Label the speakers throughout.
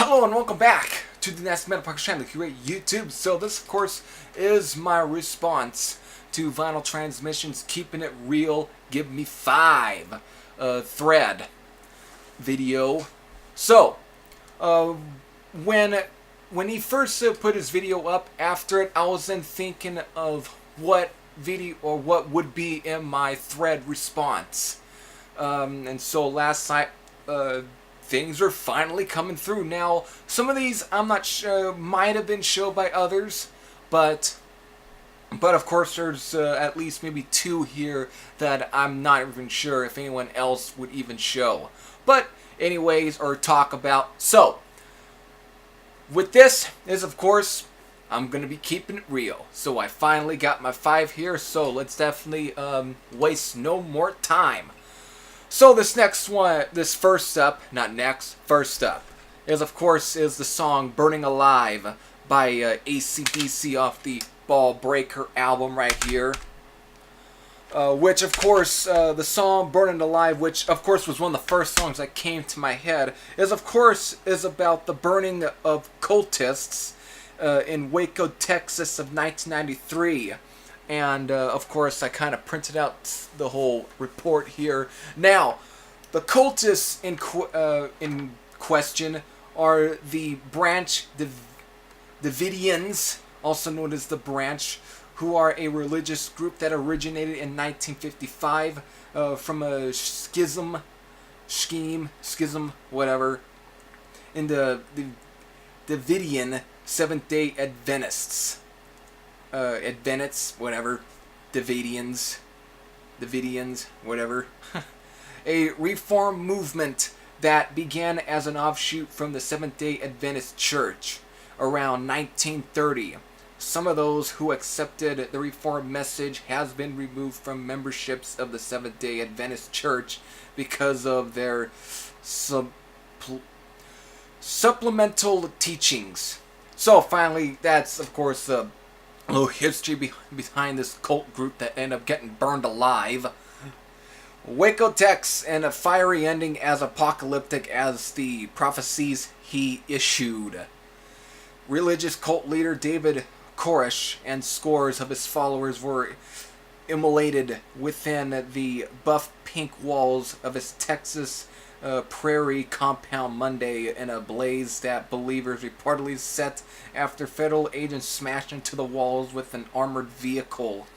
Speaker 1: Hello and welcome back to the Nasty Metal Podcast channel here at YouTube. So this, of course, is my response to Vinyl Transmission's Keeping It Real, Give Me 5 thread video. So, when he first put his video up, after it, I was then thinking of what video or what would be in my thread response. And so last night, things are finally coming through. Now, some of these I'm not sure might have been shown by others, but of course there's at least maybe two here that I'm not even sure if anyone else would even show. But anyways, or talk about. So, with this is, of course, I'm going to be keeping it real. So I finally got my 5 here, so let's definitely waste no more time. So this next one, first up, is of course the song Burning Alive by AC/DC off the Ball Breaker album right here. Which of course, the song Burning Alive, which of course was one of the first songs that came to my head, is about the burning of cultists in Waco, Texas of 1993. And, of course, I kind of printed out the whole report here. Now, the cultists in question are the Branch Davidians, also known as the Branch, who are a religious group that originated in 1955 from a schism, whatever, in the Davidian Seventh-day Adventists. Whatever, Davidians, whatever. A reform movement that began as an offshoot from the Seventh-day Adventist Church around 1930. Some of those who accepted the reform message has been removed from memberships of the Seventh-day Adventist Church because of their supplemental teachings. So finally, that's of course a little history behind this cult group that ended up getting burned alive. Waco, Texas, and a fiery ending as apocalyptic as the prophecies he issued. Religious cult leader David Koresh and scores of his followers were immolated within the buff pink walls of his Texas prairie compound Monday in a blaze that believers reportedly set after federal agents smashed into the walls with an armored vehicle.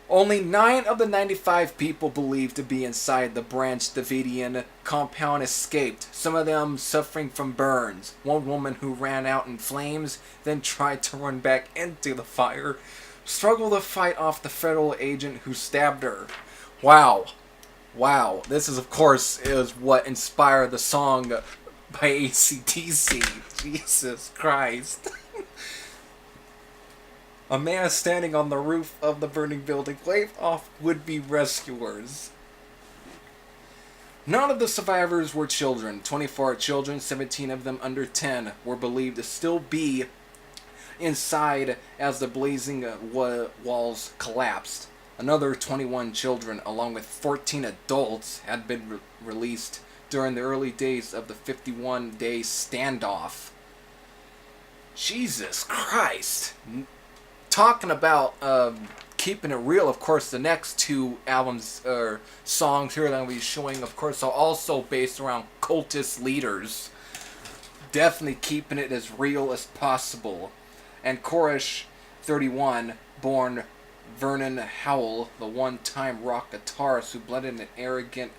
Speaker 1: Only 9 of the 95 people believed to be inside the Branch Davidian compound escaped, some of them suffering from burns. One woman who ran out in flames, then tried to run back into the fire, struggled to fight off the federal agent who stabbed her. Wow, this is, of course, is what inspired the song by AC/DC. Jesus Christ. A man standing on the roof of the burning building waved off would-be rescuers. None of the survivors were children. 24 children, 17 of them under 10, were believed to still be inside as the blazing walls collapsed. Another 21 children, along with 14 adults, had been released during the early days of the 51-day standoff. Jesus Christ. Talking about keeping it real, of course, the next 2 albums or songs here that I'm going to be showing, of course, are also based around cultist leaders. Definitely keeping it as real as possible. And Koresh, 31, born Vernon Howell, the one-time rock guitarist who blended an arrogant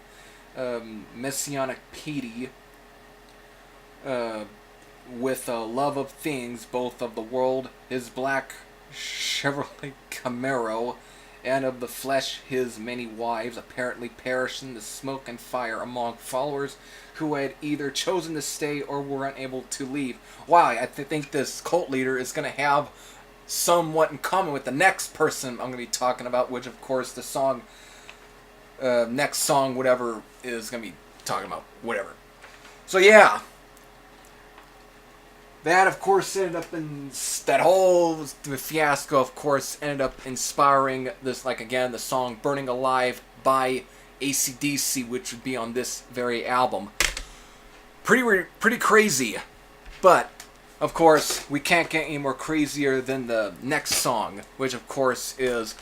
Speaker 1: messianic piety with a love of things, both of the world, his black Chevrolet Camaro, and of the flesh, his many wives, apparently perished in the smoke and fire among followers who had either chosen to stay or were unable to leave. Wow, I think this cult leader is going to have somewhat in common with the next person I'm going to be talking about, which of course the song, next song, whatever, is going to be talking about, whatever. So yeah, that of course ended up in, that whole fiasco of course ended up inspiring this, like again, the song Burning Alive by AC/DC, which would be on this very album. pretty crazy. But of course, we can't get any more crazier than the next song, which of course is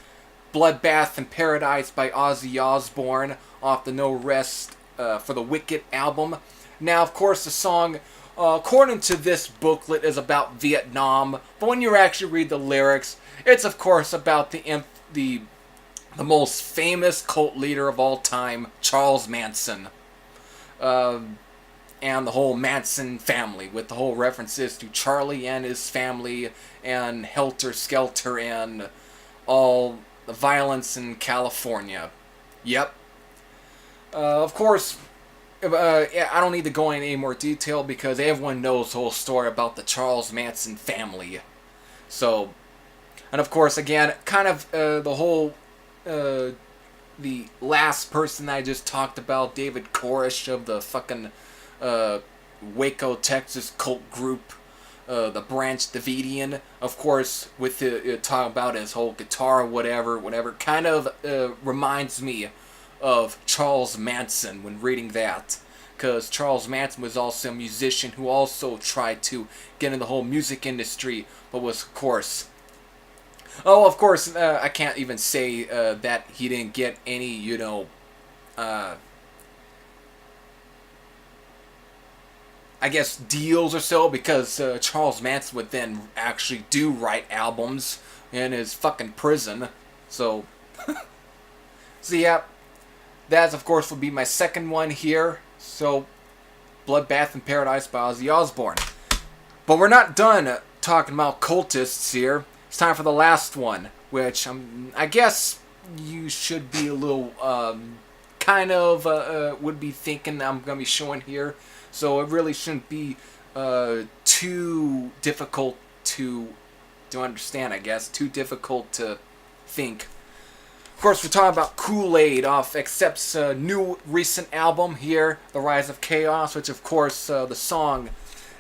Speaker 1: Bloodbath Paradise by Ozzy Osbourne off the No Rest for the Wicked album. Now, of course, the song, according to this booklet, is about Vietnam, but when you actually read the lyrics, it's of course about the most famous cult leader of all time, Charles Manson. And the whole Manson family, with the whole references to Charlie and his family, and Helter Skelter, and all the violence in California. Yep. Of course, I don't need to go into any more detail because everyone knows the whole story about the Charles Manson family. So, and of course, again, kind of the whole, the last person I just talked about, David Koresh of the fucking Waco, Texas cult group, the Branch Davidian, of course, with the talking about his whole guitar, whatever, kind of reminds me of Charles Manson when reading that, because Charles Manson was also a musician who also tried to get in the whole music industry, but was, of course, I can't even say that he didn't get any, I guess deals or so, because Charles Manson would then actually write albums in his fucking prison. So, so yeah, that of course would be my second one here. So, Bloodbath Paradise by Ozzy Osbourne. But we're not done talking about cultists here. It's time for the last one, which I guess you should be a little would be thinking I'm gonna be showing here. So it really shouldn't be too difficult to understand, I guess. Too difficult to think. Of course, we're talking about Kool-Aid off Accept's new recent album here, The Rise of Chaos, which of course the song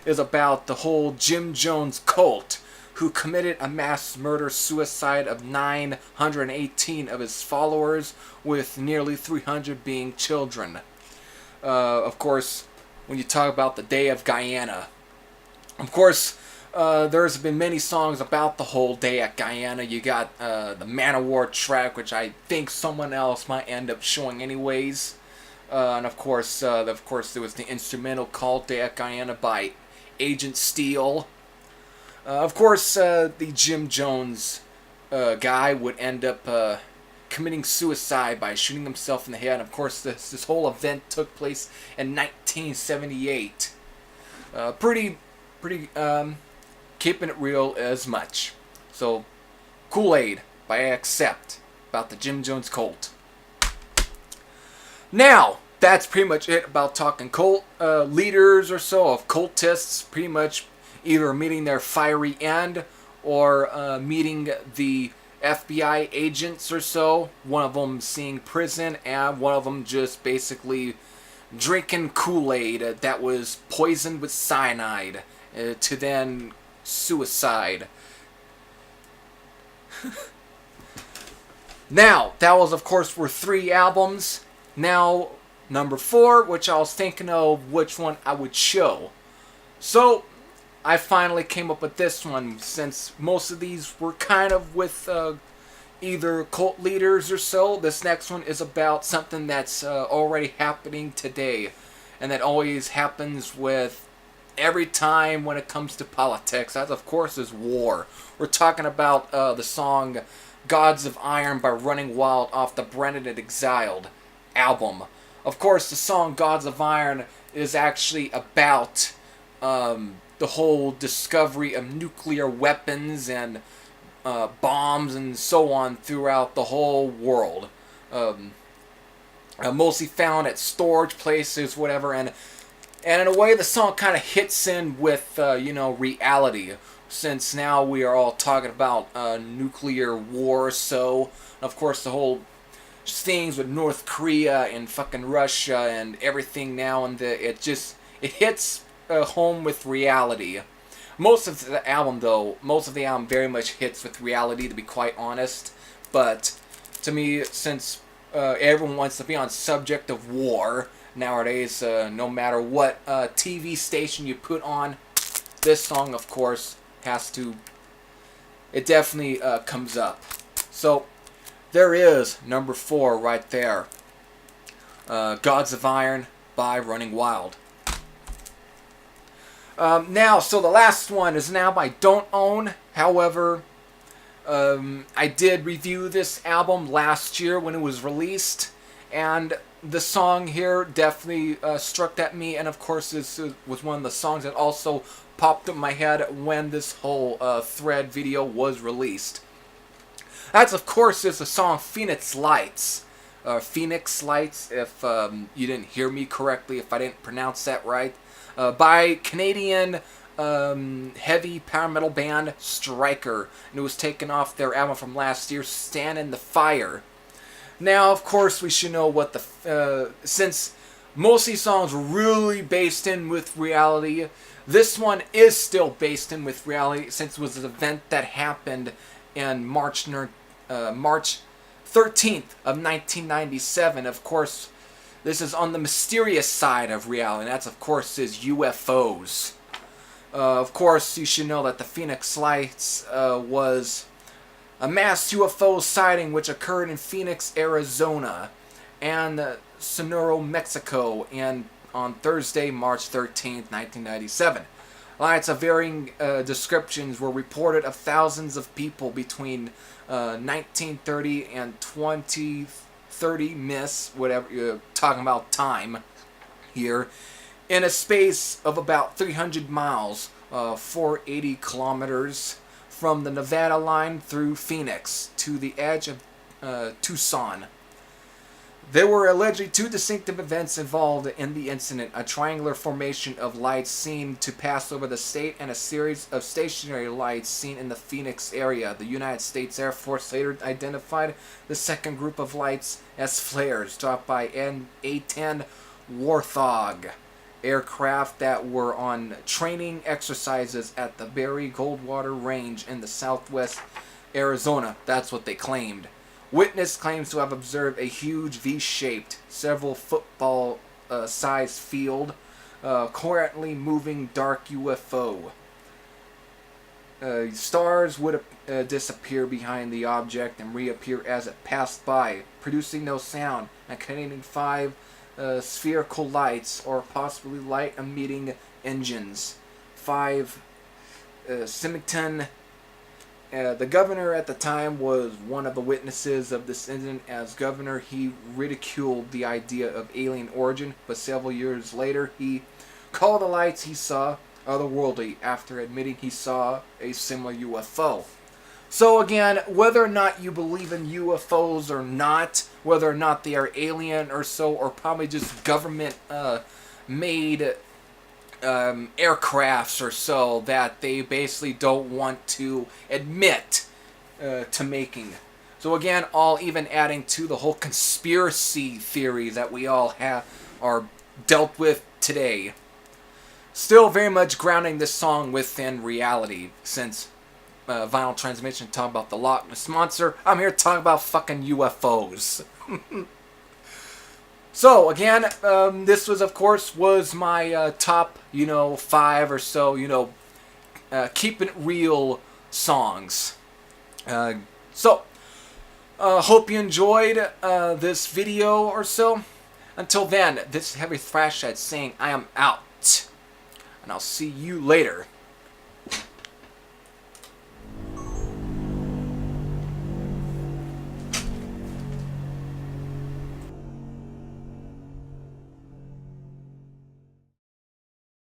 Speaker 1: is about the whole Jim Jones cult, who committed a mass murder-suicide of 918 of his followers, with nearly 300 being children. Of course, when you talk about the Day of Guyana. Of course, there's been many songs about the whole day at Guyana. You got the Man-O-War track, which I think someone else might end up showing anyways. And of course, there was the instrumental called Day at Guyana by Agent Steel. Of course, the Jim Jones guy would end up committing suicide by shooting himself in the head. And of course, this whole event took place in 1978. Pretty, keeping it real as much. So, Kool-Aid by Accept, about the Jim Jones cult. Now, that's pretty much it about talking cult leaders or so, of cultists, pretty much either meeting their fiery end or meeting the FBI agents or so. One of them seeing prison, and one of them just basically drinking Kool-Aid that was poisoned with cyanide to then suicide. Now, that was of course for 3 albums. Now, number 4, which I was thinking of which one I would show. So, I finally came up with this one, since most of these were kind of with either cult leaders or so. This next one is about something that's already happening today, and that always happens with every time when it comes to politics. That, of course, is war. We're talking about the song Gods of Iron by Running Wild off the Branded and Exiled album. Of course, the song Gods of Iron is actually about the whole discovery of nuclear weapons and bombs and so on throughout the whole world. Mostly found at storage places, whatever, and in a way the song kind of hits in with, reality, since now we are all talking about nuclear war, so, of course, the whole things with North Korea and fucking Russia and everything now, and it hits home with reality. Most of the album very much hits with reality, to be quite honest. But to me, since everyone wants to be on subject of war, nowadays. No matter what TV station you put on, this song, of course, has to. It definitely comes up. So there is number 4 right there. Gods of Iron by Running Wild. Now, so the last one is now by Don't Own. However, I did review this album last year when it was released, and the song here definitely struck at me, and of course this was one of the songs that also popped up in my head when this whole Thread video was released. That's, of course, is the song Phoenix Lights. Phoenix Lights, if you didn't hear me correctly, if I didn't pronounce that right. By Canadian heavy power metal band Striker. And it was taken off their album from last year, Stand in the Fire. Now, of course, we should know what the... since most of these songs were really based in with reality, this one is still based in with reality since it was an event that happened in March 13th of 1997. Of course, this is on the mysterious side of reality, and that's, of course, is UFOs. Of course, you should know that the Phoenix Lights was a mass UFO sighting which occurred in Phoenix, Arizona, and Sonora, Mexico, on Thursday, March 13th, 1997. Lights of varying descriptions were reported of thousands of people between 1930 and 2030 miss, whatever you're talking about time here, in a space of about 300 miles, 480 kilometers from the Nevada line through Phoenix to the edge of Tucson. There were allegedly 2 distinctive events involved in the incident: a triangular formation of lights seen to pass over the state and a series of stationary lights seen in the Phoenix area. The United States Air Force later identified the second group of lights as flares dropped by an A-10 Warthog aircraft that were on training exercises at the Barry Goldwater Range in the southwest Arizona. That's what they claimed. Witness claims to have observed a huge V-shaped, several football-sized field, currently moving dark UFO. Stars would disappear behind the object and reappear as it passed by, producing no sound, and containing 5 spherical lights, or possibly light-emitting engines. 5 Simington. The governor at the time was one of the witnesses of this incident. As governor, he ridiculed the idea of alien origin, but several years later, he called the lights he saw otherworldly after admitting he saw a similar UFO. So again, whether or not you believe in UFOs or not, whether or not they are alien or so, or probably just government made aircrafts or so that they basically don't want to admit to making. So again, all even adding to the whole conspiracy theory that we all are dealt with today. Still very much grounding this song within reality, since Vinyl Transmission talking about the Loch Ness Monster, I'm here to talk about fucking UFOs. So again, this was, of course, was my top, 5 or so, keep it real songs. So, hope you enjoyed this video or so. Until then, this is Heavy Thrashhead saying I am out. And I'll see you later.